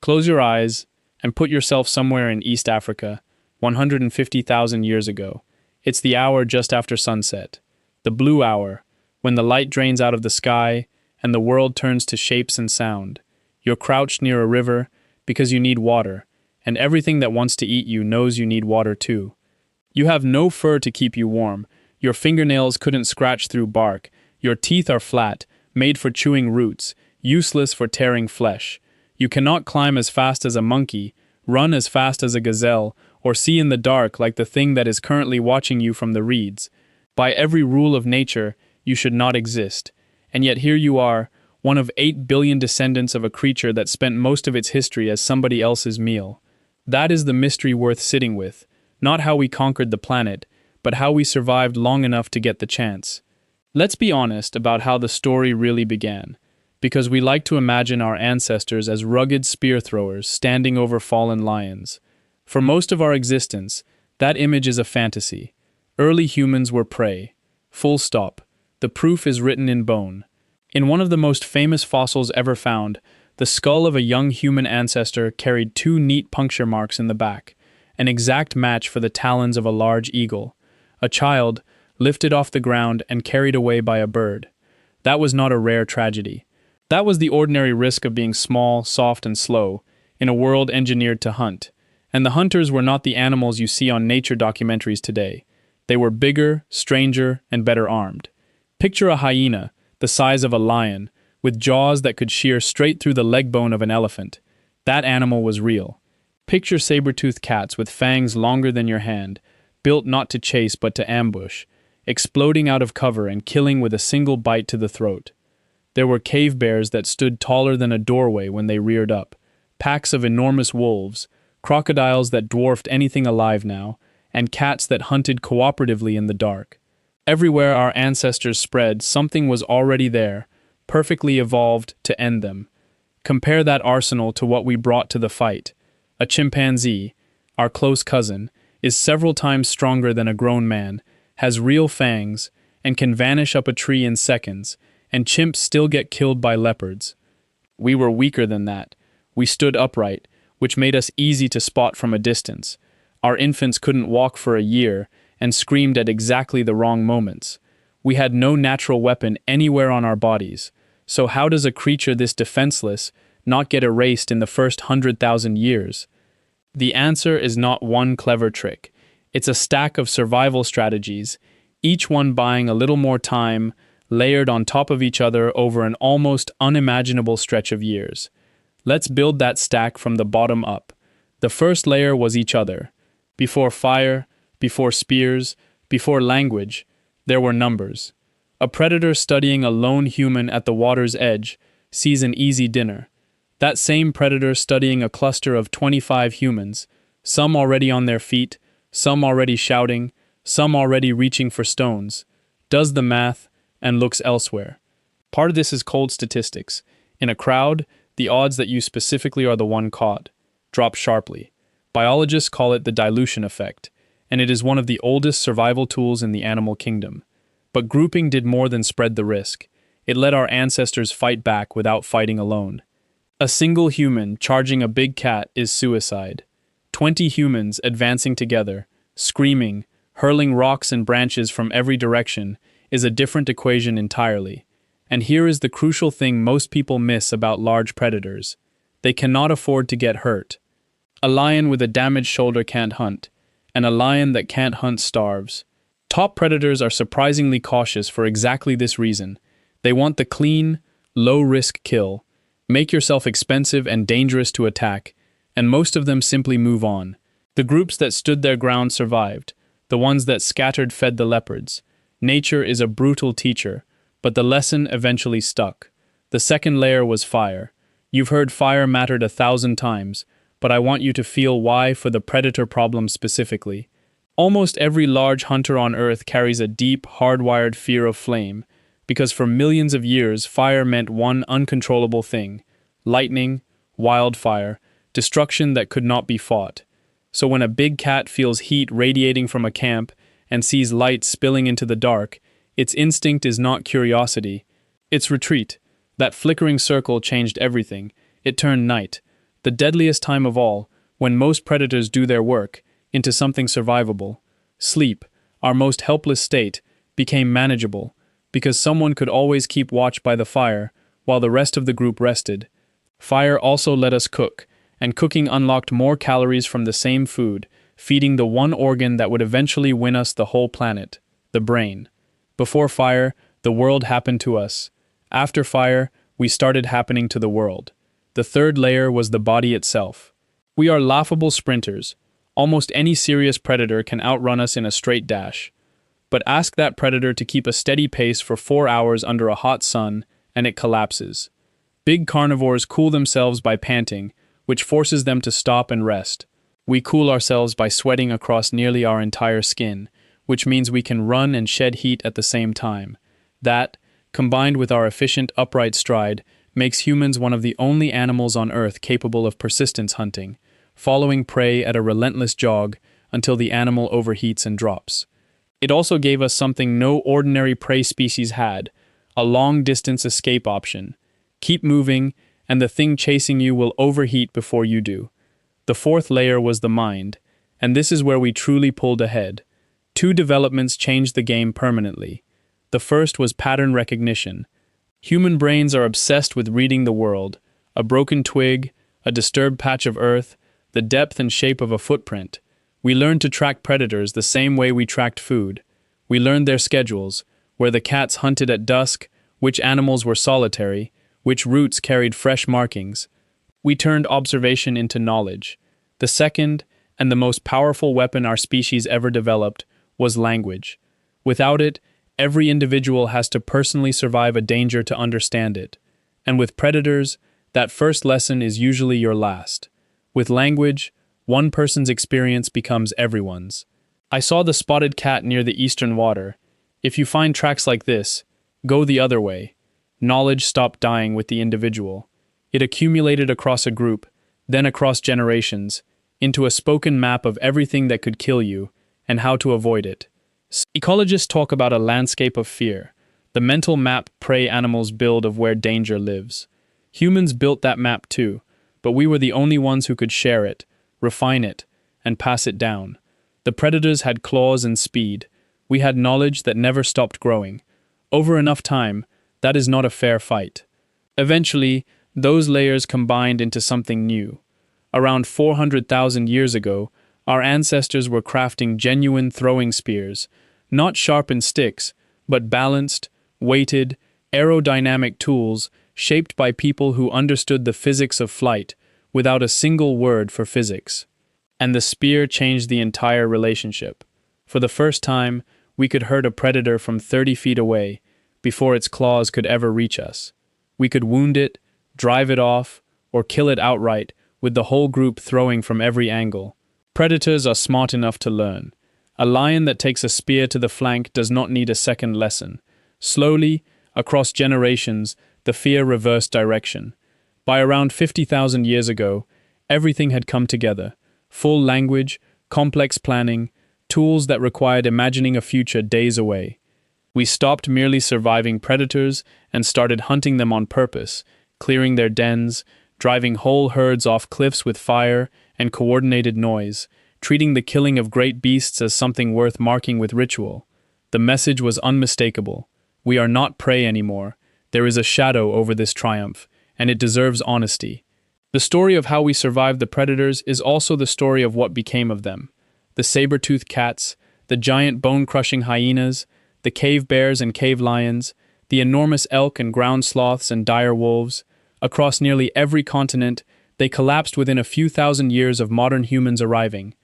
Close your eyes and put yourself somewhere in East Africa, 150,000 years ago. It's the hour just after sunset, the blue hour, when the light drains out of the sky and the world turns to shapes and sound. You're crouched near a river because you need water, and everything that wants to eat you knows you need water too. You have no fur to keep you warm, your fingernails couldn't scratch through bark, your teeth are flat, made for chewing roots, useless for tearing flesh. You cannot climb as fast as a monkey, run as fast as a gazelle, or see in the dark like the thing that is currently watching you from the reeds. By every rule of nature, you should not exist. And yet here you are, one of 8 billion descendants of a creature that spent most of its history as somebody else's meal. That is the mystery worth sitting with, not how we conquered the planet, but how we survived long enough to get the chance. Let's be honest about how the story really began, because we like to imagine our ancestors as rugged spear throwers standing over fallen lions. For most of our existence, that image is a fantasy. Early humans were prey. Full stop. The proof is written in bone. In one of the most famous fossils ever found, the skull of a young human ancestor carried 2 neat puncture marks in the back, an exact match for the talons of a large eagle. A child, lifted off the ground and carried away by a bird. That was not a rare tragedy. That was the ordinary risk of being small, soft, and slow, in a world engineered to hunt. And the hunters were not the animals you see on nature documentaries today. They were bigger, stranger, and better armed. Picture a hyena, the size of a lion, with jaws that could shear straight through the leg bone of an elephant. That animal was real. Picture saber-toothed cats with fangs longer than your hand, built not to chase but to ambush, exploding out of cover and killing with a single bite to the throat. There were cave bears that stood taller than a doorway when they reared up, packs of enormous wolves, crocodiles that dwarfed anything alive now, and cats that hunted cooperatively in the dark. Everywhere our ancestors spread, something was already there, perfectly evolved to end them. Compare that arsenal to what we brought to the fight. A chimpanzee, our close cousin, is several times stronger than a grown man, has real fangs, and can vanish up a tree in seconds, and chimps still get killed by leopards. We were weaker than that. We stood upright, which made us easy to spot from a distance. Our infants couldn't walk for a year, and screamed at exactly the wrong moments. We had no natural weapon anywhere on our bodies, so how does a creature this defenseless not get erased in the first 100,000 years? The answer is not one clever trick. It's a stack of survival strategies, each one buying a little more time, layered on top of each other over an almost unimaginable stretch of years. Let's build that stack from the bottom up. The first layer was each other. Before fire, before spears, before language, there were numbers. A predator studying a lone human at the water's edge sees an easy dinner. That same predator studying a cluster of 25 humans, some already on their feet, some already shouting, some already reaching for stones, does the math and looks elsewhere. Part of this is cold statistics. In a crowd, the odds that you specifically are the one caught drop sharply. Biologists call it the dilution effect, and it is one of the oldest survival tools in the animal kingdom. But grouping did more than spread the risk. It let our ancestors fight back without fighting alone. A single human charging a big cat is suicide. 20 humans advancing together, screaming, hurling rocks and branches from every direction, is a different equation entirely. And here is the crucial thing most people miss about large predators. They cannot afford to get hurt. A lion with a damaged shoulder can't hunt, and a lion that can't hunt starves. Top predators are surprisingly cautious for exactly this reason. They want the clean, low-risk kill. Make yourself expensive and dangerous to attack, and most of them simply move on. The groups that stood their ground survived. The ones that scattered fed the leopards. Nature is a brutal teacher, but the lesson eventually stuck. The second layer was fire. You've heard fire mattered 1,000 times, but I want you to feel why for the predator problem specifically. Almost every large hunter on Earth carries a deep, hardwired fear of flame, because for millions of years fire meant one uncontrollable thing: lightning, wildfire, destruction that could not be fought. So when a big cat feels heat radiating from a camp and sees light spilling into the dark, its instinct is not curiosity, it's retreat. That flickering circle changed everything. It turned night. the deadliest time of all, when most predators do their work, into something survivable. Sleep, our most helpless state, became manageable, because someone could always keep watch by the fire, while the rest of the group rested. Fire also let us cook, and cooking unlocked more calories from the same food, feeding the one organ that would eventually win us the whole planet, the brain. Before fire, the world happened to us. After fire, we started happening to the world. The third layer was the body itself. We are laughable sprinters. Almost any serious predator can outrun us in a straight dash. But ask that predator to keep a steady pace for 4 hours under a hot sun, and it collapses. Big carnivores cool themselves by panting, which forces them to stop and rest. We cool ourselves by sweating across nearly our entire skin, which means we can run and shed heat at the same time. That, combined with our efficient upright stride, makes humans one of the only animals on Earth capable of persistence hunting, following prey at a relentless jog until the animal overheats and drops. It also gave us something no ordinary prey species had, a long-distance escape option. Keep moving, and the thing chasing you will overheat before you do. The fourth layer was the mind, and this is where we truly pulled ahead. Two developments changed the game permanently. The first was pattern recognition. Human brains are obsessed with reading the world. A broken twig, a disturbed patch of earth, the depth and shape of a footprint. We learned to track predators the same way we tracked food. We learned their schedules, where the cats hunted at dusk, which animals were solitary, which routes carried fresh markings. We turned observation into knowledge. The second, and the most powerful weapon our species ever developed, was language. Without it, every individual has to personally survive a danger to understand it. And with predators, that first lesson is usually your last. With language, one person's experience becomes everyone's. I saw the spotted cat near the eastern water. If you find tracks like this, go the other way. Knowledge stopped dying with the individual. It accumulated across a group, then across generations, into a spoken map of everything that could kill you, and how to avoid it. Ecologists talk about a landscape of fear, the mental map prey animals build of where danger lives. Humans built that map too, but we were the only ones who could share it, refine it, and pass it down. The predators had claws and speed. We had knowledge that never stopped growing. Over enough time, that is not a fair fight. Eventually, those layers combined into something new. Around 400,000 years ago, our ancestors were crafting genuine throwing spears, not sharpened sticks, but balanced, weighted, aerodynamic tools shaped by people who understood the physics of flight without a single word for physics. And the spear changed the entire relationship. For the first time, we could hurt a predator from 30 feet away, before its claws could ever reach us. We could wound it, drive it off, or kill it outright, with the whole group throwing from every angle. Predators are smart enough to learn. A lion that takes a spear to the flank does not need a second lesson. Slowly, across generations, the fear reversed direction. By around 50,000 years ago, everything had come together. Full language, complex planning, tools that required imagining a future days away. We stopped merely surviving predators and started hunting them on purpose, clearing their dens, driving whole herds off cliffs with fire and coordinated noise, treating the killing of great beasts as something worth marking with ritual. The message was unmistakable. We are not prey anymore. There is a shadow over this triumph, and it deserves honesty. The story of how we survived the predators is also the story of what became of them. The saber-toothed cats, the giant bone-crushing hyenas, the cave bears and cave lions, the enormous elk and ground sloths and dire wolves. Across nearly every continent, they collapsed within a few thousand years of modern humans arriving.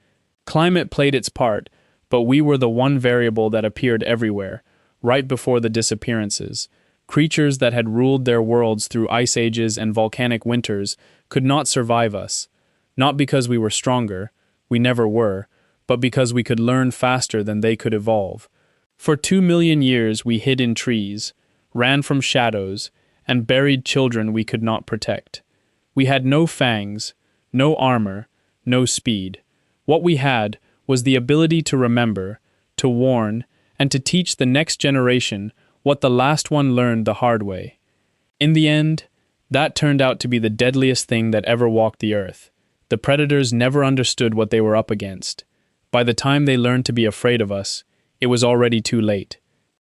Climate played its part, but we were the one variable that appeared everywhere, right before the disappearances. Creatures that had ruled their worlds through ice ages and volcanic winters could not survive us. Not because we were stronger, we never were, but because we could learn faster than they could evolve. For 2 million years we hid in trees, ran from shadows, and buried children we could not protect. We had no fangs, no armor, no speed. What we had was the ability to remember, to warn, and to teach the next generation what the last one learned the hard way. In the end, That turned out to be the deadliest thing that ever walked the earth. The predators never understood what they were up against. By the time they learned to be afraid of us, it was already too late.